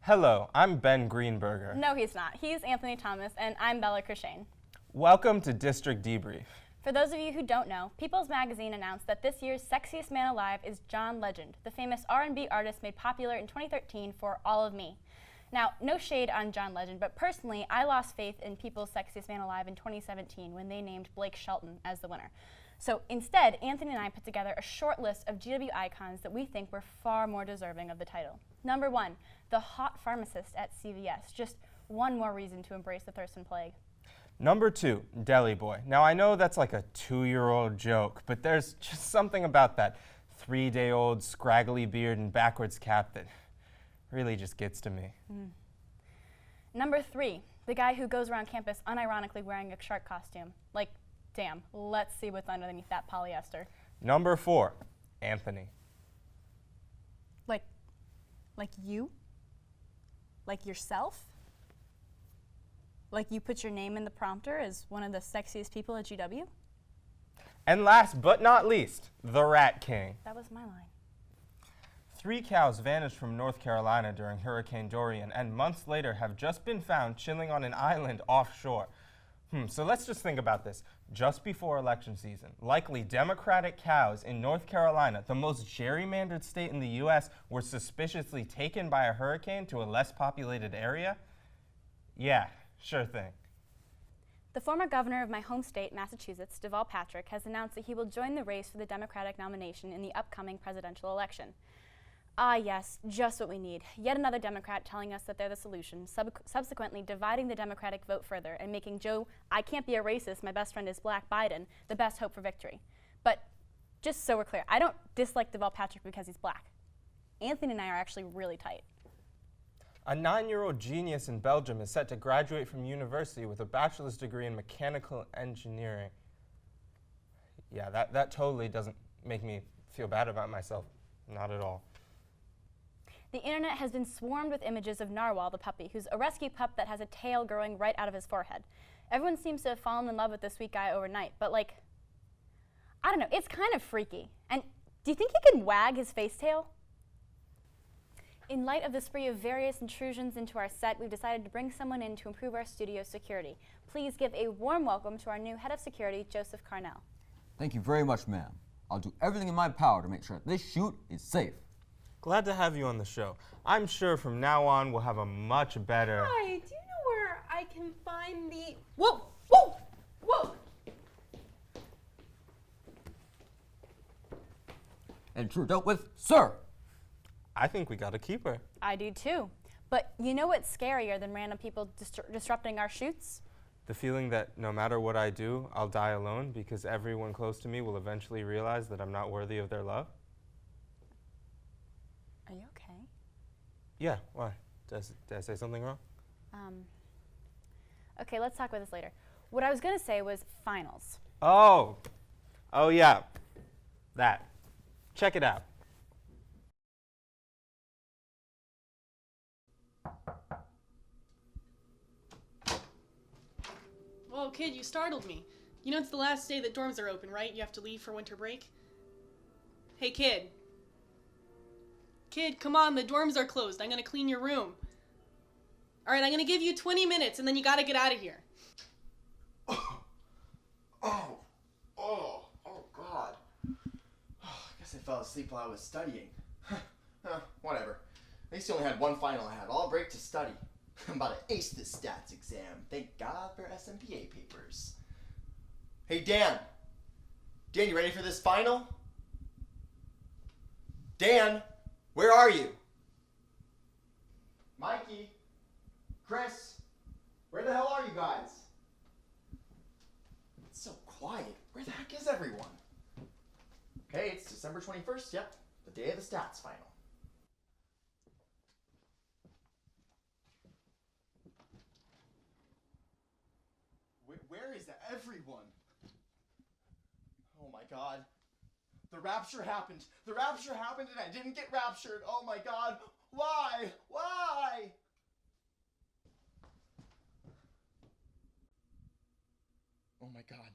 Hello, I'm Ben Greenberger. No, he's not. He's Anthony Thomas, and I'm Bella Crishane. Welcome to District Debrief. For those of you who don't know, People's Magazine announced that this year's sexiest man alive is John Legend, the famous R&B artist made popular in 2013 for All of Me. Now, no shade on John Legend, but personally, I lost faith in People's Sexiest Man Alive in 2017 when they named Blake Shelton as the winner. So instead, Anthony and I put together a short list of GW icons that we think were far more deserving of the title. Number 1, the hot pharmacist at CVS. Just one more reason to embrace the Thurston Plague. Number 2, Deli Boy. Now I know that's like a 2-year-old joke, but there's just something about that 3-day-old scraggly beard and backwards cap that really just gets to me. Number 3, the guy who goes around campus unironically wearing a shark costume. Like, damn, let's see what's underneath that polyester. Number 4, Anthony. Like you? Like yourself? Like you put your name in the prompter as one of the sexiest people at GW? And last but not least, the Rat King. That was my line. 3 cows vanished from North Carolina during Hurricane Dorian and months later have just been found chilling on an island offshore. So let's just think about this. Just before election season, likely Democratic cows in North Carolina, the most gerrymandered state in the U.S., were suspiciously taken by a hurricane to a less populated area? Yeah, sure thing. The former governor of my home state, Massachusetts, Deval Patrick, has announced that he will join the race for the Democratic nomination in the upcoming presidential election. Ah, yes, just what we need. Yet another Democrat telling us that they're the solution, subsequently dividing the Democratic vote further and making Joe, I can't be a racist, my best friend is Black Biden, the best hope for victory. But just so we're clear, I don't dislike Deval Patrick because he's black. Anthony and I are actually really tight. A 9-year-old genius in Belgium is set to graduate from university with a bachelor's degree in mechanical engineering. Yeah, that totally doesn't make me feel bad about myself. Not at all. The internet has been swarmed with images of Narwhal the puppy, who's a rescue pup that has a tail growing right out of his forehead. Everyone seems to have fallen in love with this sweet guy overnight, but I don't know, it's kind of freaky. And do you think he can wag his face tail? In light of the spree of various intrusions into our set, we've decided to bring someone in to improve our studio security. Please give a warm welcome to our new head of security, Joseph Carnell. Thank you very much, ma'am. I'll do everything in my power to make sure this shoot is safe. Glad to have you on the show. I'm sure from now on we'll have a much better... Hi, do you know where I can find the... Whoa! Whoa! Whoa! Intruder dealt with, sir. I think we got a keeper. I do too. But you know what's scarier than random people disrupting our shoots? The feeling that no matter what I do, I'll die alone because everyone close to me will eventually realize that I'm not worthy of their love. Are you okay? Yeah, why? Did I say something wrong? Okay, let's talk about this later. What I was gonna say was finals. Oh yeah, that. Check it out. Whoa, kid, you startled me. You know it's the last day that dorms are open, right? You have to leave for winter break? Hey, kid. Kid, come on, the dorms are closed. I'm gonna clean your room. Alright, I'm gonna give you 20 minutes and then you gotta get out of here. Oh, God. I guess I fell asleep while I was studying. Whatever. At least I only had one final I had. All break to study. I'm about to ace this stats exam. Thank God for SMPA papers. Hey, Dan. Dan, you ready for this final? Dan, where are you? Mikey, Chris, where the hell are you guys? It's so quiet. Where the heck is everyone? Okay, it's December 21st. Yep, the day of the stats final. Where is everyone? Oh my God. The rapture happened. The rapture happened and I didn't get raptured. Oh my God. Why? Why? Oh my God.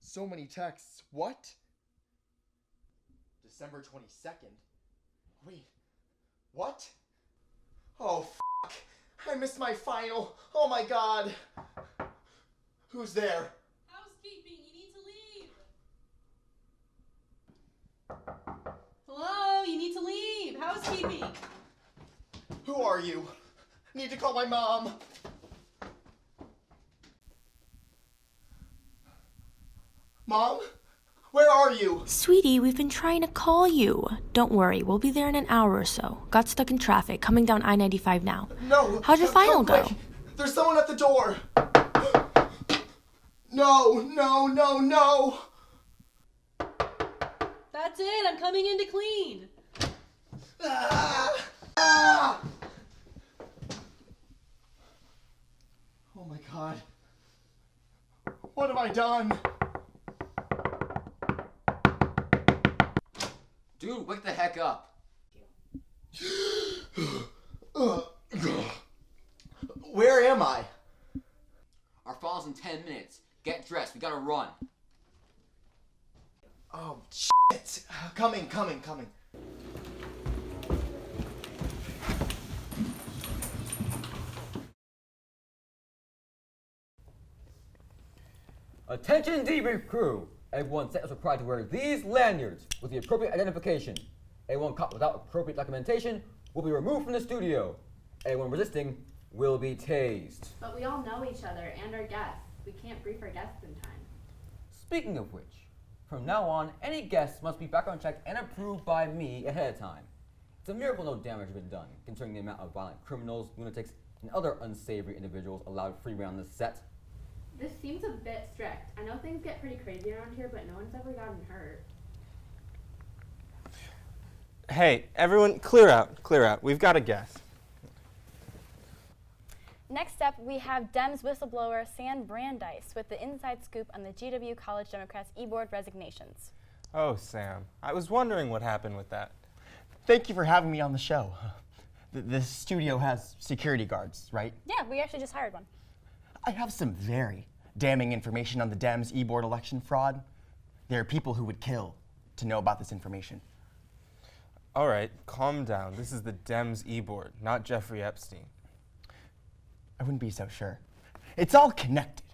So many texts. What? December 22nd? Wait. What? Oh, I missed my final. Oh my god. Who's there? Housekeeping, you need to leave. Hello, you need to leave. Housekeeping. Who are you? Need to call my mom. Mom? Where are you? Sweetie, we've been trying to call you. Don't worry, we'll be there in an hour or so. Got stuck in traffic, coming down I-95 now. No. How'd your final come go? quick. There's someone at the door. No, no, no, no. That's it, I'm coming in to clean. Ah! Ah! Oh my god. What have I done? Dude, wake the heck up. Where am I? Our final's in 10 minutes. Get dressed, we gotta run. Oh, shit. Coming. Attention Debrief crew! Everyone set is required to wear these lanyards with the appropriate identification. Anyone caught without appropriate documentation will be removed from the studio. Anyone resisting will be tased. But we all know each other and our guests. We can't brief our guests in time. Speaking of which, from now on, any guests must be background checked and approved by me ahead of time. It's a miracle no damage has been done, considering the amount of violent criminals, lunatics, and other unsavory individuals allowed free rein on this set. This seems a bit strict. I know things get pretty crazy around here, but no one's ever gotten hurt. Hey, everyone, clear out. We've got a guest. Next up, we have Dems whistleblower Sam Brandeis with the inside scoop on the GW College Democrats e-board resignations. Oh, Sam, I was wondering what happened with that. Thank you for having me on the show. The studio has security guards, right? Yeah, we actually just hired one. I have some very damning information on the Dems e-board election fraud. There are people who would kill to know about this information. All right, calm down. This is the Dems e-board, not Jeffrey Epstein. I wouldn't be so sure. It's all connected.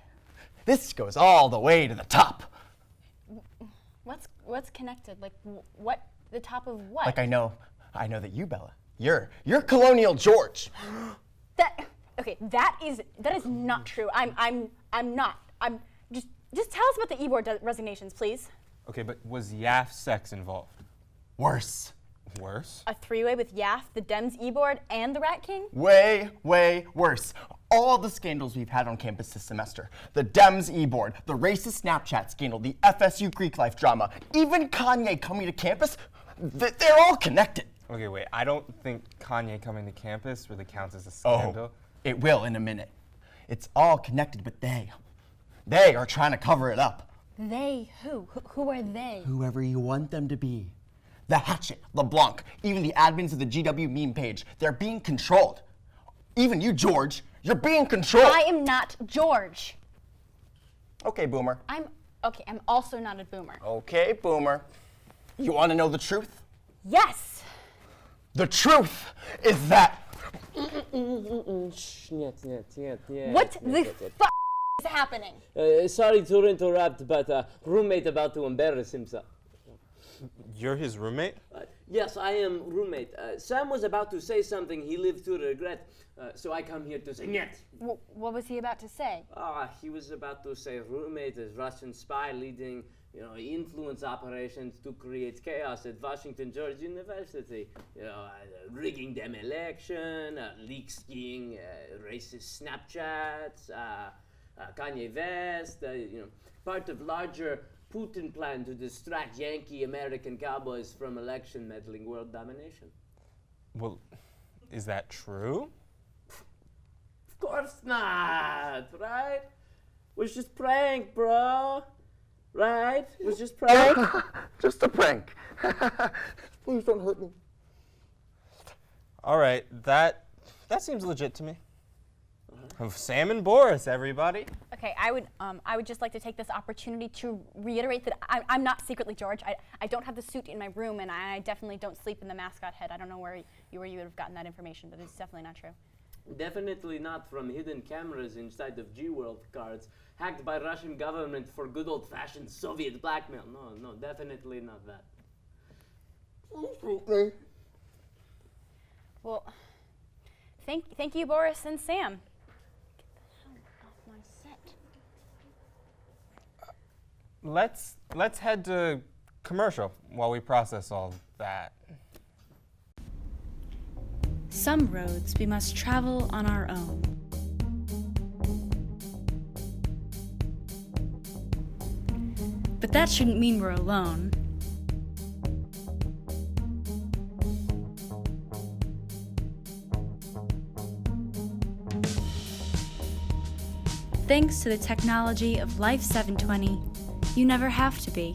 This goes all the way to the top. What's connected? Like what? The top of what? Like I know that you, Bella, you're Colonial George. That is not true. I'm not. Just tell us about the e-board resignations, please. Okay, but was Yaf sex involved? Worse. Worse? A three-way with Yaf, the Dems e-board, and the Rat King? Way, way worse. All the scandals we've had on campus this semester. The Dems e-board, the racist Snapchat scandal, the FSU Greek life drama, even Kanye coming to campus, they're all connected. Okay, wait, I don't think Kanye coming to campus really counts as a scandal. Oh, it will in a minute. It's all connected, but they are trying to cover it up. They? Who? Who are they? Whoever you want them to be. The Hatchet, LeBlanc, even the admins of the GW meme page, they're being controlled. Even you, George, you're being controlled. I am not George. Okay, Boomer. I'm also not a boomer. Okay, Boomer. You want to know the truth? Yes! The truth is that... What the fuck is happening? Sorry to interrupt, but roommate about to embarrass himself. You're his roommate? Yes, I am roommate. Sam was about to say something he lived to regret, so I come here to say нет. What was he about to say? He was about to say roommate is Russian spy leading, influence operations to create chaos at Washington George University. Rigging them election, leak skiing, racist Snapchats, Kanye West, part of larger Putin plan to distract Yankee American cowboys from election meddling world domination. Well, is that true? Of course not, right? Was just prank, bro. Right? Was just prank. Just a prank. Please don't hurt me. All right, that seems legit to me. Sam and Boris, everybody. Okay, I would just like to take this opportunity to reiterate that I'm not secretly George. I don't have the suit in my room, and I definitely don't sleep in the mascot head. I don't know where you would have gotten that information, but it's definitely not true. Definitely not from hidden cameras inside of G-World cards, hacked by Russian government for good old-fashioned Soviet blackmail. No, definitely not that. Well, thank you, Boris and Sam. Get the hell off my set. Let's head to commercial while we process all that. Some roads we must travel on our own. But that shouldn't mean we're alone. Thanks to the technology of Life 720, you never have to be.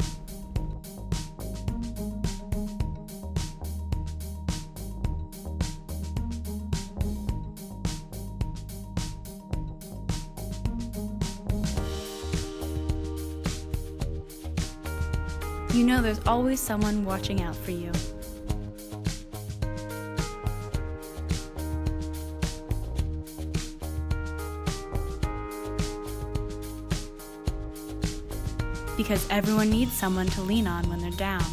You know there's always someone watching out for you. Because everyone needs someone to lean on when they're down.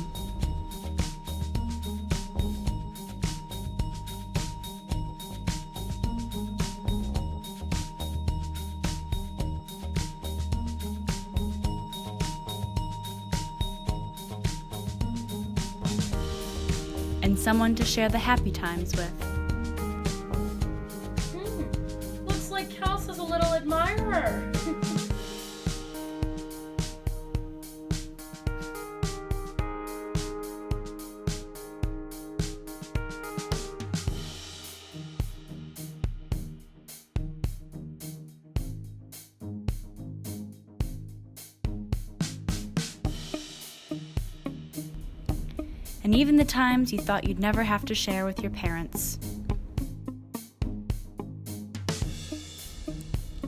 And someone to share the happy times with. Looks like Kels is a little admirer. And even the times you thought you'd never have to share with your parents.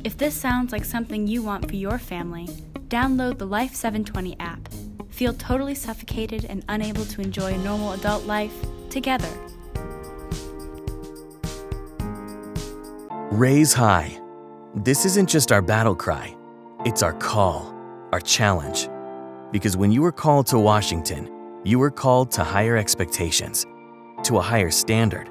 If this sounds like something you want for your family, download the Life 720 app. Feel totally suffocated and unable to enjoy normal adult life together. Raise high. This isn't just our battle cry. It's our call, our challenge. Because when you were called to Washington, you were called to higher expectations, to a higher standard.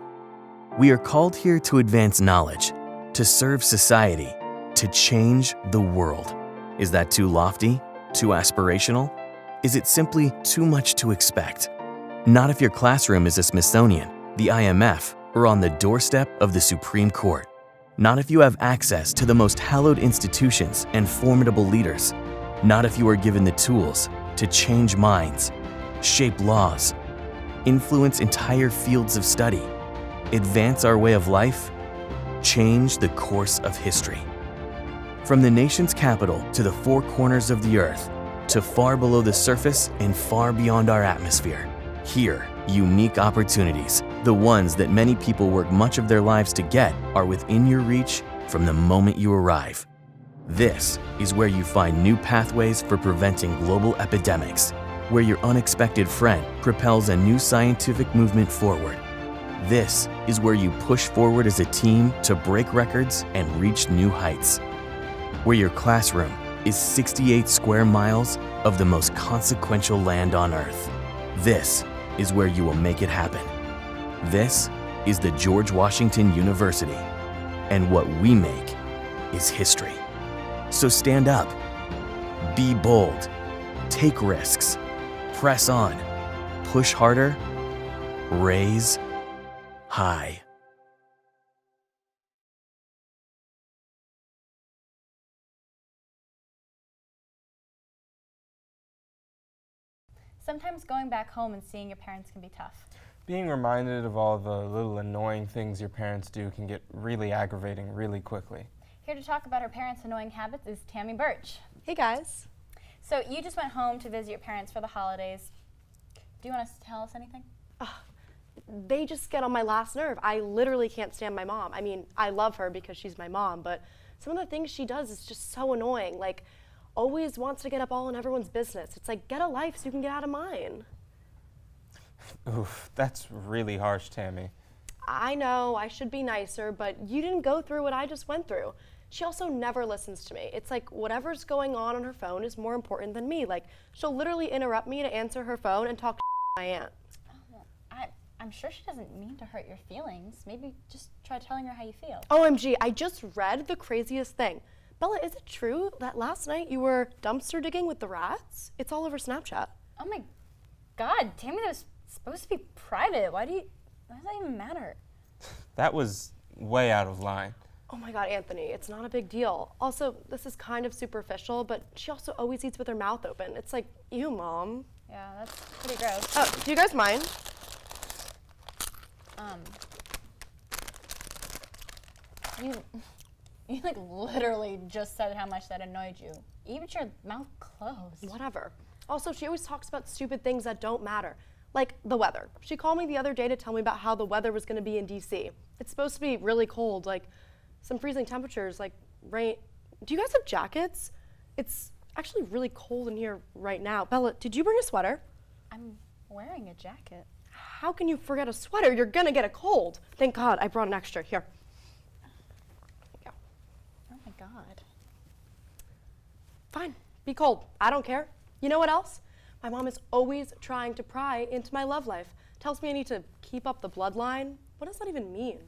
We are called here to advance knowledge, to serve society, to change the world. Is that too lofty? Too aspirational? Is it simply too much to expect? Not if your classroom is a Smithsonian, the IMF, or on the doorstep of the Supreme Court. Not if you have access to the most hallowed institutions and formidable leaders. Not if you are given the tools to change minds, shape laws, influence entire fields of study, advance our way of life, change the course of history. From the nation's capital to the four corners of the earth, to far below the surface and far beyond our atmosphere, here, unique opportunities, the ones that many people work much of their lives to get, are within your reach from the moment you arrive. This is where you find new pathways for preventing global epidemics, where your unexpected friend propels a new scientific movement forward. This is where you push forward as a team to break records and reach new heights. Where your classroom is 68 square miles of the most consequential land on Earth. This is where you will make it happen. This is the George Washington University, and what we make is history. So stand up, be bold, take risks, press on, push harder, raise high. Sometimes going back home and seeing your parents can be tough. Being reminded of all the little annoying things your parents do can get really aggravating really quickly. Here to talk about her parents' annoying habits is Tammy Birch. Hey guys. So you just went home to visit your parents for the holidays. Do you want to tell us anything? They just get on my last nerve. I literally can't stand my mom. I mean, I love her because she's my mom, but some of the things she does is just so annoying. Like, always wants to get up all in everyone's business. It's like, get a life so you can get out of mine. Oof, that's really harsh, Tammy. I know I should be nicer, but you didn't go through what I just went through. She also never listens to me. It's like whatever's going on her phone is more important than me. Like, she'll literally interrupt me to answer her phone and talk to my aunt. I'm sure she doesn't mean to hurt your feelings. Maybe just try telling her how you feel. OMG, I just read the craziest thing. Bella, is it true that last night you were dumpster digging with the rats? It's all over Snapchat. Oh my God, Tammy, that was supposed to be private. Why does that even matter? That was way out of line. Oh my God, Anthony, it's not a big deal. Also, this is kind of superficial, but she also always eats with her mouth open. It's like, ew, Mom. Yeah, that's pretty gross. Oh, do you guys mind? You like literally just said how much that annoyed you. Even with your mouth closed. Whatever. Also, she always talks about stupid things that don't matter. Like the weather. She called me the other day to tell me about how the weather was gonna be in DC. It's supposed to be really cold, like some freezing temperatures, like rain. Do you guys have jackets? It's actually really cold in here right now. Bella, did you bring a sweater? I'm wearing a jacket. How can you forget a sweater? You're gonna get a cold. Thank God I brought an extra. Here. Oh my God. Fine, be cold. I don't care. You know what else? My mom is always trying to pry into my love life. Tells me I need to keep up the bloodline. What does that even mean?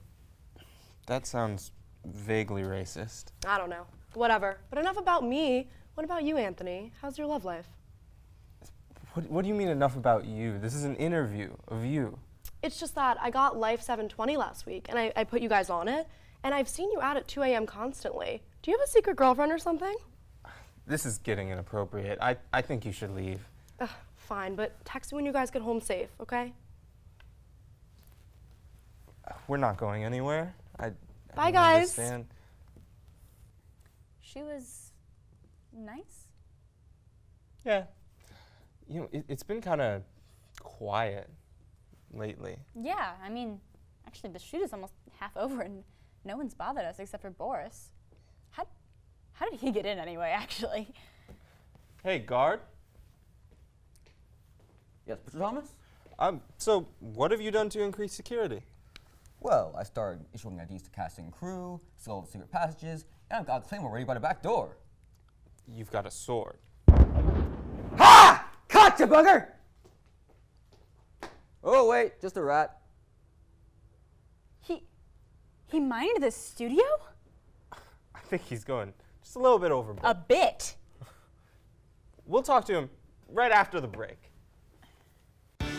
That sounds vaguely racist. I don't know. Whatever. But enough about me. What about you, Anthony? How's your love life? What do you mean enough about you? This is an interview of you. It's just that I got Life 720 last week, and I put you guys on it, and I've seen you out at 2 a.m. constantly. Do you have a secret girlfriend or something? This is getting inappropriate. I think you should leave. Ugh, fine, but text me when you guys get home safe, okay? We're not going anywhere. I Bye, don't guys. understand. She was nice? Yeah. You know, it's been kind of quiet lately. Yeah, I mean, actually the shoot is almost half over and no one's bothered us except for Boris. How did he get in anyway, actually? Hey, guard. Yes, Mr. Thomas? So what have you done to increase security? Well, I started issuing IDs to cast and crew, still the secret passages, and I've got a claymore ready by the back door. You've got a sword. Ha! Caught you, bugger! Oh, wait, just a rat. He mined the studio? I think he's going just a little bit overboard. A bit. We'll talk to him right after the break.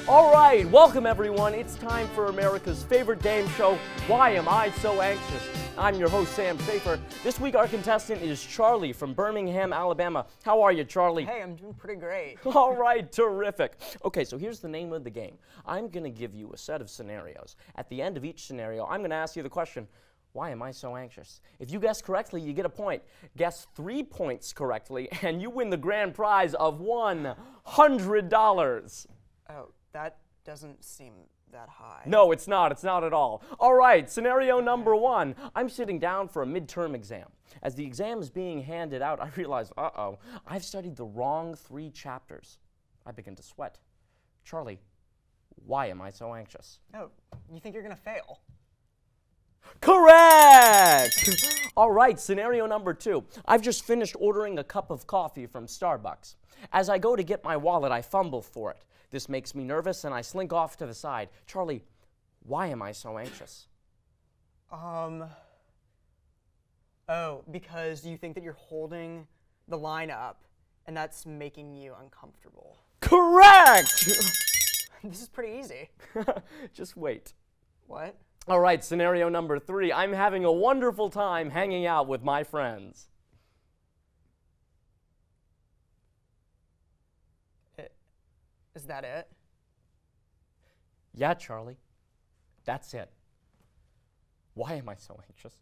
All right, welcome everyone. It's time for America's favorite game show, Why Am I So Anxious? I'm your host, Sam Schaefer. This week our contestant is Charlie from Birmingham, Alabama. How are you, Charlie? Hey, I'm doing pretty great. All right, terrific. Okay, so here's the name of the game. I'm gonna give you a set of scenarios. At the end of each scenario, I'm gonna ask you the question, why am I so anxious? If you guess correctly, you get a point. Guess 3 points correctly, and you win the grand prize of $100. Oh, that doesn't seem that high. No, it's not. It's not at all. All right, scenario number 1. I'm sitting down for a midterm exam. As the exam is being handed out, I realize, uh-oh, I've studied the wrong 3 chapters. I begin to sweat. Charlie, why am I so anxious? Oh, you think you're gonna fail? Correct! All right, scenario number 2. I've just finished ordering a cup of coffee from Starbucks. As I go to get my wallet, I fumble for it. This makes me nervous and I slink off to the side. Charlie, why am I so anxious? Oh, because you think that you're holding the line up and that's making you uncomfortable. Correct! This is pretty easy. Just wait. What? All right, scenario number 3. I'm having a wonderful time hanging out with my friends. Is that it? Yeah, Charlie. That's it. Why am I so anxious?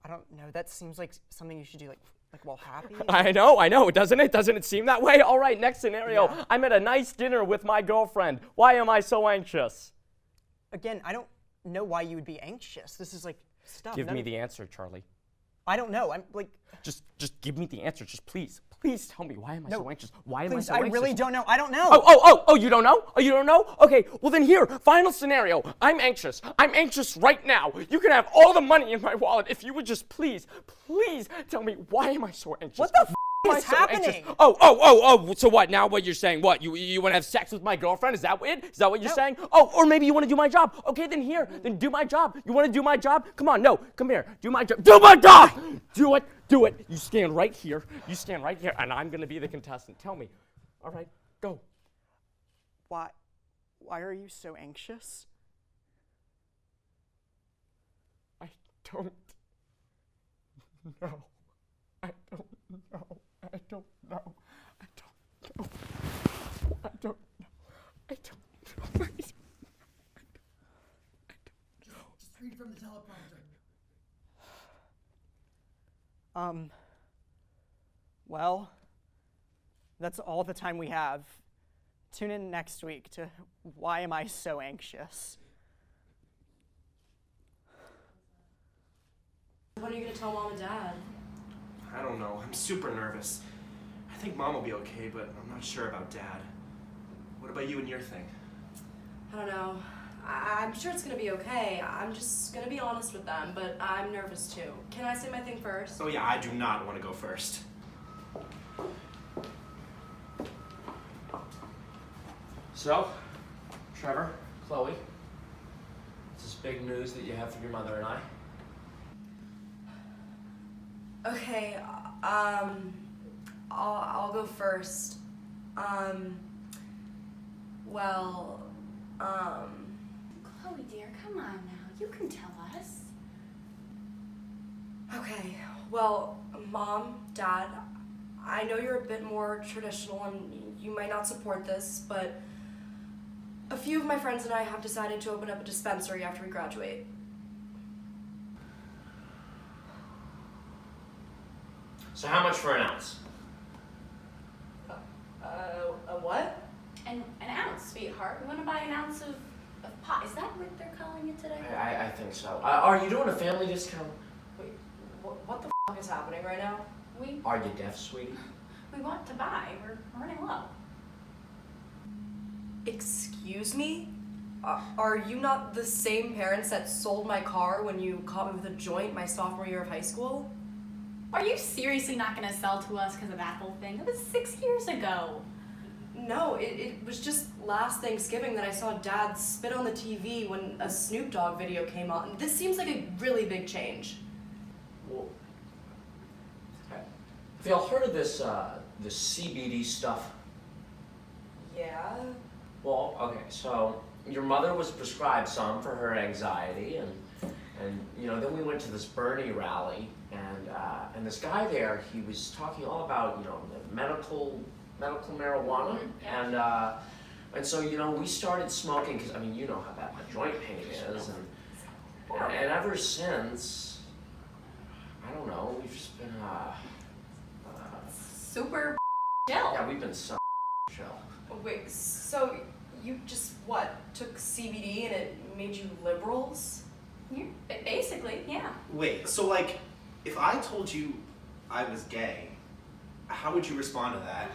I don't know. That seems like something you should do like while happy. I know, doesn't it? Doesn't it seem that way? All right, next scenario. Yeah. I'm at a nice dinner with my girlfriend. Why am I so anxious? Again, I don't know why you would be anxious. This is like stuff. Give me the answer, Charlie. I don't know. I'm like. Just give me the answer. Just please tell me. Why am I so anxious? Why am I Please, so anxious? I really don't know. I don't know. Oh, you don't know? Oh, you don't know? Okay, well then here, final scenario. I'm anxious. I'm anxious right now. You can have all the money in my wallet if you would just please tell me why am I so anxious? What the f Why am I is so happening? anxious? Oh, so what? Now what you're saying? What? You want to have sex with my girlfriend? Is that it? Is that what you're saying? Oh, or maybe you want to do my job. Okay, then here. Then do my job. You want to do my job? Come on, no. Come here. Do my job. Do my job! Do it. You stand right here. And I'm going to be the contestant. Tell me. All right, go. Why are you so anxious? I don't know. I don't know. Just read from the teleprompter. Well, that's all the time we have. Tune in next week to Why Am I So Anxious? When are you going to tell Mom and Dad? I don't know. I'm super nervous. I think Mom will be okay, but I'm not sure about Dad. What about you and your thing? I don't know. I'm sure it's going to be okay. I'm just going to be honest with them, but I'm nervous too. Can I say my thing first? Oh yeah, I do not want to go first. So, Trevor, Chloe, is this big news that you have for your mother and I? Okay, I'll go first. Chloe, dear, come on now. You can tell us. Okay, well, Mom, Dad, I know you're a bit more traditional and you might not support this, but a few of my friends and I have decided to open up a dispensary after we graduate. So how much for an ounce? A what? An ounce, sweetheart. We want to buy an ounce of pot. Is that what they're calling it today? I think so. Are you doing a family discount? Wait, what the f is happening right now? Are you deaf, sweetie? We want to buy. We're running low. Excuse me? Are you not the same parents that sold my car when you caught me with a joint my sophomore year of high school? Are you seriously not going to sell to us because of that whole thing? That was 6 years ago. No, it was just last Thanksgiving that I saw Dad spit on the TV when a Snoop Dogg video came on. This seems like a really big change. Well, have y'all heard of this CBD stuff? Yeah? Well, okay, so your mother was prescribed some for her anxiety, and then we went to this Bernie rally, and this guy there, he was talking all about medical marijuana, and so we started smoking because you know how bad my joint pain is, and ever since, I don't know, we've just been super chill. Yeah, we've been so chill. Wait, so you just took CBD and it made you liberals? Yeah, basically, yeah. Wait, so if I told you I was gay, how would you respond to that?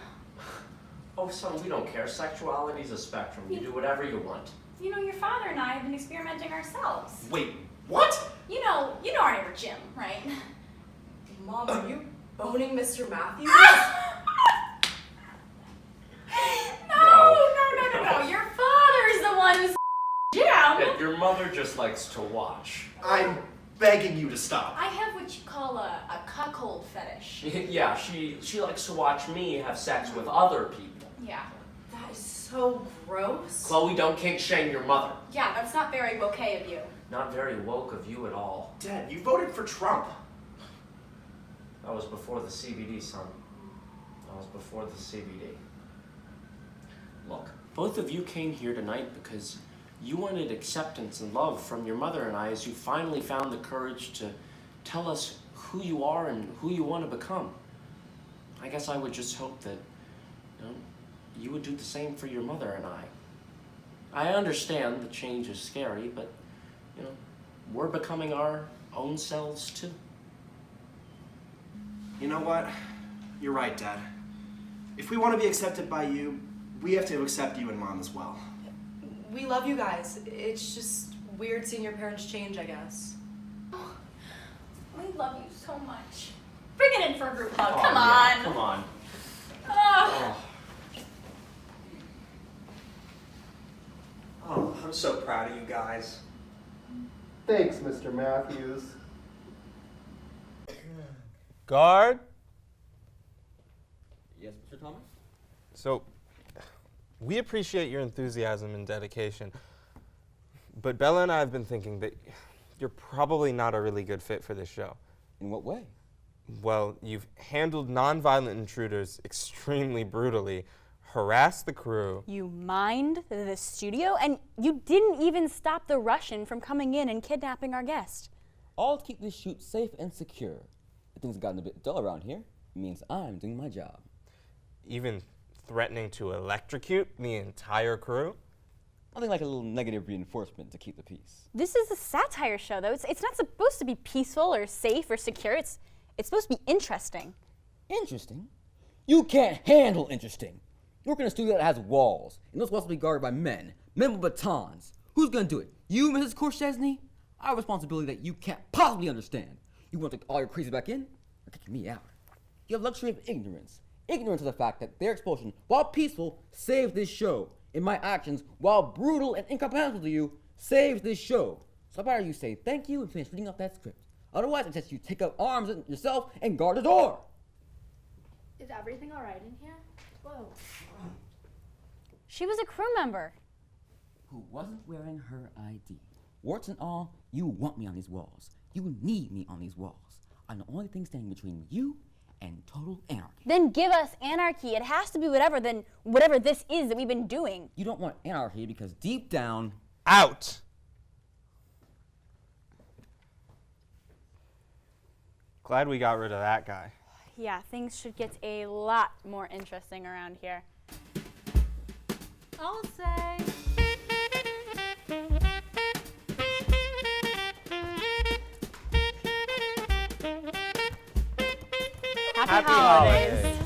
Oh, son, we don't care. Sexuality's a spectrum. You do whatever you want. Your father and I have been experimenting ourselves. Wait, what? You know our neighbor Jim, right? Mom, are you boning Mr. Matthews? No. Your father's the one who's Jim. Yeah, your mother just likes to watch. I'm begging you to stop. I have what you call a cuckold fetish. Yeah, she likes to watch me have sex with other people. Yeah. That is so gross. Chloe, don't kink shame your mother. Yeah, that's not very bouquet of you. Not very woke of you at all. Dad, you voted for Trump. That was before the CBD, son. That was before the CBD. Look, both of you came here tonight because you wanted acceptance and love from your mother and I as you finally found the courage to tell us who you are and who you want to become. I guess I would just hope that you would do the same for your mother and I. I understand the change is scary, but we're becoming our own selves too. You know what? You're right, Dad. If we want to be accepted by you, we have to accept you and Mom as well. We love you guys. It's just weird seeing your parents change, I guess. We love you so much. Bring it in for a group hug. Oh, Come yeah, on. Come on. Oh, I'm so proud of you guys. Thanks, Mr. Matthews. Guard. Yes, Mr. Thomas? So, we appreciate your enthusiasm and dedication, but Bella and I have been thinking that you're probably not a really good fit for this show. In what way? Well, you've handled nonviolent intruders extremely brutally, harassed the crew. You mined the studio, and you didn't even stop the Russian from coming in and kidnapping our guest. All to keep this shoot safe and secure. If things have gotten a bit dull around here, it means I'm doing my job. Even threatening to electrocute the entire crew? Nothing like a little negative reinforcement to keep the peace. This is a satire show, though. It's not supposed to be peaceful or safe or secure. It's supposed to be interesting. Interesting? You can't handle interesting. You work in a studio that has walls, and those walls will be guarded by men with batons. Who's gonna do it? You, Mrs. Korchesny? I have a responsibility that you can't possibly understand. You want to take all your crazy back in, or kick me out? You have luxury of ignorance. Ignorance of the fact that their expulsion, while peaceful, saves this show. And my actions, while brutal and incomprehensible to you, saves this show. So I better you say thank you and finish reading off that script. Otherwise, I suggest you take up arms yourself and guard the door. Is everything alright in here? Whoa. She was a crew member. Who wasn't wearing her ID. Warts and all, you want me on these walls. You need me on these walls. I'm the only thing standing between you and total anarchy. Then give us anarchy. It has to be whatever this is that we've been doing. You don't want anarchy because deep down... Out! Glad we got rid of that guy. Yeah, things should get a lot more interesting around here. I'll say. Happy holidays.